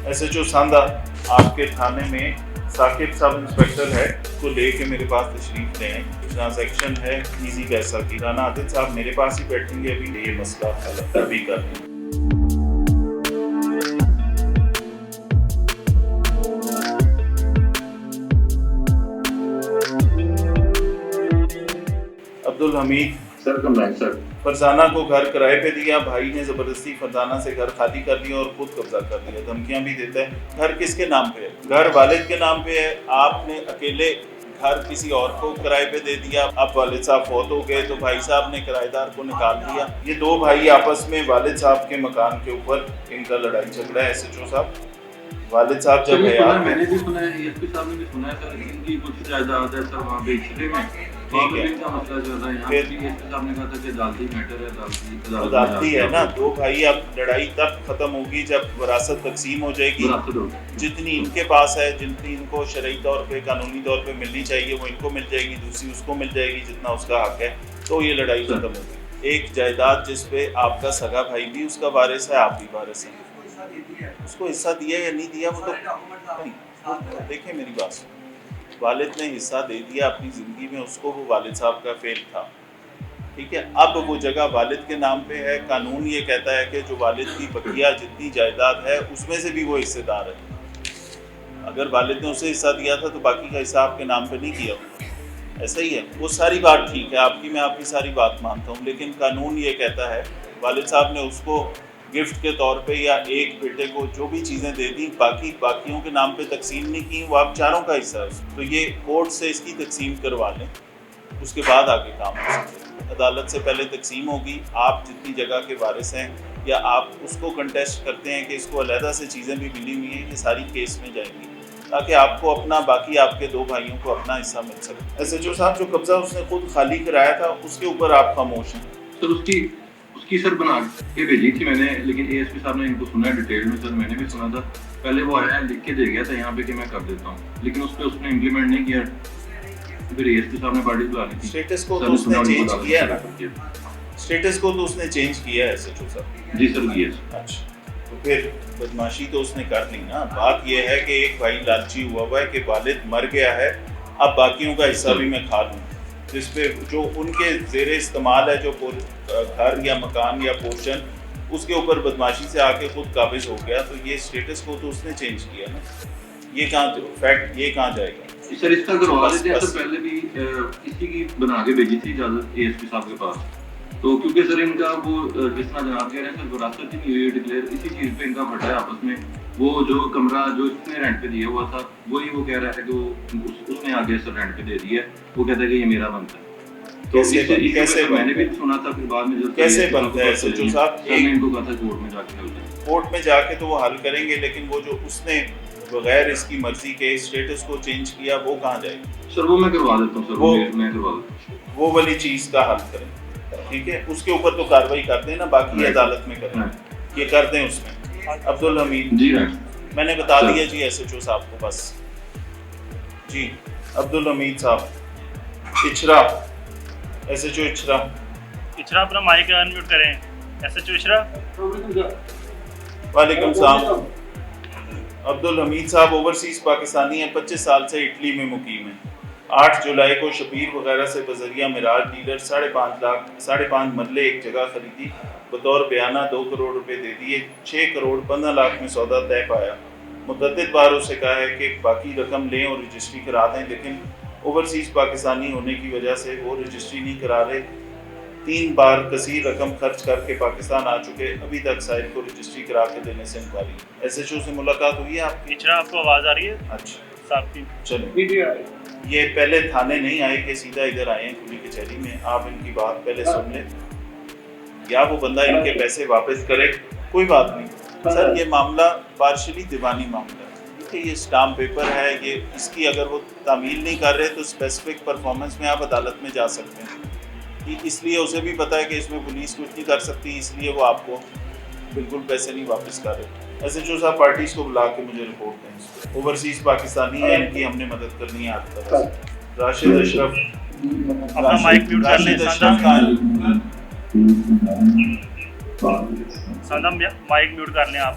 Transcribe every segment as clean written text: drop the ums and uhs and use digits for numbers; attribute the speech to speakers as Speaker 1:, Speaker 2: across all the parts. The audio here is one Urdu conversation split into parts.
Speaker 1: ایس ایچ او ساندہ آپ کے تھانے میں ثاقب سب انسپیکٹر ہے کو لے کے میرے پاس تشریف لے آئیں. ٹرانزیکشن ہے ایزی پیسہ کی. رانا عادل صاحب میرے پاس ہی بیٹھیں گے ابھی یہ مسئلہ حل بھی کر دیں. عبدالحمید
Speaker 2: سر کمپلین سر.
Speaker 1: فرزانہ کو گھر کرائے پہ دیا, بھائی نے زبردستی فرزانہ سے گھر خالی کر لیا اور خود قبضہ کر لیا. دھمکیاں بھی دیتا ہے. گھر کس کے نام پہ ہے؟ گھر والد کے نام پہ ہے. آپ نے اکیلے گھر کسی اور کو کرائے پہ دے دیا. اب والد صاحب فوت ہو گئے تو بھائی صاحب نے کرایہ دار کو نکال دیا. یہ دو بھائی آپس میں والد صاحب کے مکان کے اوپر ان کا لڑائی جھگڑا ہے. ایس ایچ او صاحب والد صاحب جب ہے
Speaker 2: میں نے بھی سنا ہے, ایس پی صاحب نے بھی سنا ہے سر, ان کی کچھ جائیداد ہے سر وہاں پہ چھٹے میں. ٹھیک ہے, مسئلہ چل رہا ہے یہاں پہ. ایس پی صاحب نے کہا تھا کہ عدالتی میٹر ہے,
Speaker 1: عدالتی ہے نا. دو بھائی اب لڑائی تب ختم ہوگی جب وراثت تقسیم ہو جائے گی. جتنی ان کے پاس ہے, جتنی ان کو شرعی طور پہ قانونی طور پہ ملنی چاہیے وہ ان کو مل جائے گی, دوسری اس کو مل جائے گی جتنا اس کا حق ہے, تو یہ لڑائی ختم ہوگی. ایک جائیداد جس پہ آپ کا سگا بھائی بھی اس کا وارث ہے, آپ بھی وارث ہیں. اس کو حصہ دیا یا نہیں دیا وہ تو دیکھیں میری بات. والد نے حصہ دے دیا اپنی زندگی میں اس کو, وہ والد صاحب کا فعل تھا. ٹھیک ہے, اب وہ جگہ والد کے نام پہ ہے. قانون یہ کہتا ہے کہ جو والد کی بقیہ جتنی جائیداد ہے اس میں سے بھی وہ حصے دار ہے. اگر والد نے اسے حصہ دیا تھا تو باقی کا حصہ آپ کے نام پہ نہیں کیا ہوگا. ایسا ہی ہے. وہ ساری بات ٹھیک ہے آپ کی, میں آپ کی ساری بات مانتا ہوں, لیکن قانون یہ کہتا ہے والد صاحب نے اس کو گفٹ کے طور پہ یا ایک بیٹے کو جو بھی چیزیں دے دیں, باقیوں کے نام پہ تقسیم نہیں کی, وہ آپ چاروں کا حصہ ہے. تو یہ کورٹ سے اس کی تقسیم کروا لیں, اس کے بعد آگے کام ہو سکے. عدالت سے پہلے تقسیم ہوگی. آپ جتنی جگہ کے وارث ہیں یا آپ اس کو کنٹیسٹ کرتے ہیں کہ اس کو علیحدہ سے چیزیں بھی ملی ہوئی ہیں, یہ ساری کیس میں جائیں گی تاکہ آپ کو اپنا, باقی آپ کے دو بھائیوں کو اپنا حصہ مل سکے. ایس ایچ او صاحب جو قبضہ اس نے خود خالی کرایا تھا اس کے اوپر آپ خاموش ہیں.
Speaker 2: سر اس کی سر بنا کے بھیجی تھی میں نے, لیکن اے ایس پی صاحب نے ان کو سنا ہے ڈیٹیل میں. سر میں نے بھی سنا تھا پہلے, وہ آیا لکھ کے دے گیا تھا یہاں پہ کہ میں کر دیتا ہوں, لیکن اس پہ اس نے امپلیمنٹ نہیں کیا. پھر اے ایس پی صاحب نے پارٹی بلا لی تھی.
Speaker 1: اسٹیٹس کو تو اس نے چینج کیا ہے, اسٹیٹس کو تو اس نے چینج کیا ہے ایس ایچ او صاحب.
Speaker 2: جی سر کیا.
Speaker 1: اچھا, تو پھر بدماشی تو اس نے کر لی نا. بات یہ ہے کہ ایک بھائی لالچی ہوا ہے کہ والد مر گیا ہے, اب باقیوں کا حصہ بھی میں کھا لوں, جس پہ جو ان کے زیر استعمال ہے, جو گھر یا مکان یا پورشن, اس کے اوپر بدماشی سے آ کے خود قابض ہو گیا. تو یہ اسٹیٹس کو تو اس نے چینج کیا نا. یہ کہاں فیکٹ, یہ کہاں جائے گا
Speaker 2: سر. اس کا کروا دیتے ہیں سر. پہلے بھی اسی کی بنا کے بھیجی تھی اجازت اے ایس پی صاحب کے پاس. تو کیونکہ سر ان کا وہ جس طرح جناب کہہ رہے ہیں سر وراثت ہی نہیں ہوئی ڈکلیئر, اسی چیز پہ ان کا پھٹا ہے آپس میں. وہ جو کمرہ جو اس نے رینٹ پہ دیا ہوا تھا وہی وہ کہہ رہا ہے کہ اس نے آگے سر رینٹ پہ دے دیا ہے. وہ کہتا ہے کہ یہ میرا بنتا ہے. کیسے میں نے بھی سنا تھا, پھر بعد میں جو
Speaker 1: کیسے بنتا ہے ایس ایچ او صاحب.
Speaker 2: ان کو کہا تھا کورٹ میں جا کے,
Speaker 1: کورٹ میں جا کے تو وہ حل کریں گے, لیکن وہ جو اس نے بغیر اس کی مرضی کے اسٹیٹس کو چینج کیا وہ کہاں جائے گا
Speaker 2: سر. وہ میں کروا دیتا ہوں سر, میں کروا دیتا ہوں.
Speaker 1: وہ والی چیز کا حل کریں. ٹھیک ہے, اس کے اوپر تو کاروائی کر دیں نا, باقی عدالت میں کریں, یہ کر دیں اس میں. عبدالحمید
Speaker 2: جی
Speaker 1: میں نے بتا دیا جی ایس ایچ او صاحب کو بس. جی عبدالحمید صاحب Ichhra, S H O Ichhra
Speaker 3: اپنا مائک انمیوٹ کریں. S H O Ichhra.
Speaker 1: وعلیکم السلام. عبدالحمید صاحب اوورسیز پاکستانی ہیں, 25 سال سے اٹلی میں مقیم ہیں. 8 جولائی کو شبیر وغیرہ سے بذریعہ مراج ڈیلر 5.5 مرلے ایک جگہ خریدی, بطور بیانہ 2 کروڑ روپے دے دیے. 6 کروڑ 15 لاکھ میں سودا طے پایا. متعدد بار اسے کہا ہے کہ باقی رقم لیں اور رجسٹری کرا دیں, لیکن اوورسیز پاکستانی ہونے کی وجہ سے وہ رجسٹری نہیں کرا رہے. 3 بار کثیر رقم خرچ کر کے پاکستان آ چکے, ابھی تک سائل کو رجسٹری کرا کے دینے سے انکاری. ایس ایچ او سے ملاقات ہوئی ہے آپ کی؟
Speaker 3: آپ کو آواز آ رہی ہے؟
Speaker 1: اچھا
Speaker 3: صاحب کی
Speaker 1: چلو, یہ پہلے تھانے نہیں آئے کہ سیدھا ادھر آئے ہیں کھلی کچہری میں. آپ ان کی بات پہلے سن لیں, یا وہ بندہ ان کے پیسے واپس کرے, کوئی بات نہیں سر. یہ معاملہ پارشلی دیوانی معاملہ ہے, کہ یہ اسٹامپ پیپر ہے, یہ اس کی اگر وہ تعمیل نہیں کر رہے تو اسپیسیفک پرفارمنس میں آپ عدالت میں جا سکتے ہیں. اس لیے اسے بھی پتہ ہے کہ اس میں پولیس کچھ نہیں کر سکتی, اس لیے وہ آپ کو بالکل پیسے نہیں واپس کر رہے. ایس ایچ او صاحب پارٹیز کو بلا کے مجھے رپورٹ دیں. اوورسیز پاکستانی ہے, ان کی ہم نے مدد کرنی ہے آپ کی طرف سے. راشد اشرف,
Speaker 3: اپنا مائک میوٹ کر لیں. سادہ مائک میوٹ کر لیں آپ.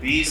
Speaker 1: 20